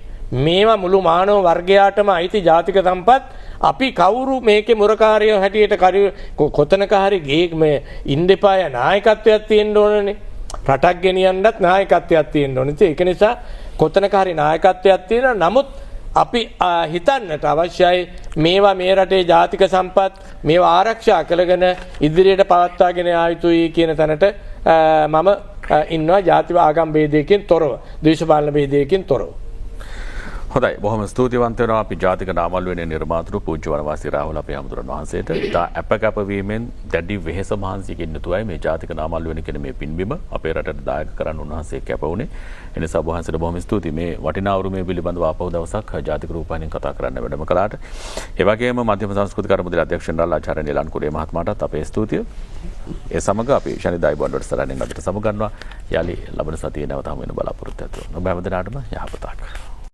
මේවා මුළු මානව වර්ගයාටම අයිති ජාතික සම්පත්. අපි කවුරු මේකේ මුරකාරයෝ හැටියට කොතනක හරි මේ ඉන්දපාය නායකත්වයක් තියෙන්න ඕනනේ. රටක් ගෙනියන්නත් නායකත්වයක් තියෙන්න ඕනේ. ඒක නිසා කොතනක හරි නායකත්වයක් තියෙනවා. නමුත් අපි හිතන්නට අවශ්‍යයි මේවා මේ රටේ ජාතික සම්පත් මේවා ආරක්ෂා කරගෙන ඉදිරියට පවත්වාගෙන යා යුතුයි කියන තැනට මම ඉන්නවා ජාතික ආගම් ભેදයකින් තොරව, දේශපාලන ભેදයකින් තොරව. හොඳයි බොහොම ස්තුතිවන්ත වෙනවා අපි ජාතික නාමල් වෙන්නේ නිර්මාතෘ පූජ්‍ය වනවාසී රාහුල අපේ හැමතුරන් වහන්සේට ඉතා අපකැපවීමෙන් දැඩි වෙහෙස මහන්සියකින් යුතුවයි මේ ජාතික නාමල් වෙන කියන මේ පින්බිම අපේ රටට දායක කරන්න උන්වහන්සේ කැප වුණේ ඒ නිසා වහන්සේට බොහොම ස්තුතියි මේ වටිනා උරුමය පිළිබඳව ආපහු දවසක් ජාතික රූපවාහිනියෙන් කතා කරන්න වැඩම කළාට ඒ වගේම මධ්‍යම සංස්කෘතික අරමුදල අධ්‍යක්ෂ ජනරාල් ආචාර්ය නිලන් කුරේ මහත්මයාටත් අපේ ස්තුතිය ඒ සමග අපි ශනිදායි බොන්ඩට සරණින් අදට සමු ගන්නවා යාලි ලබන සතියේ නැවත හමු වෙන බලාපොරොත්තු වෙනවා ඔබ හැමදෙනාටම යහපතක්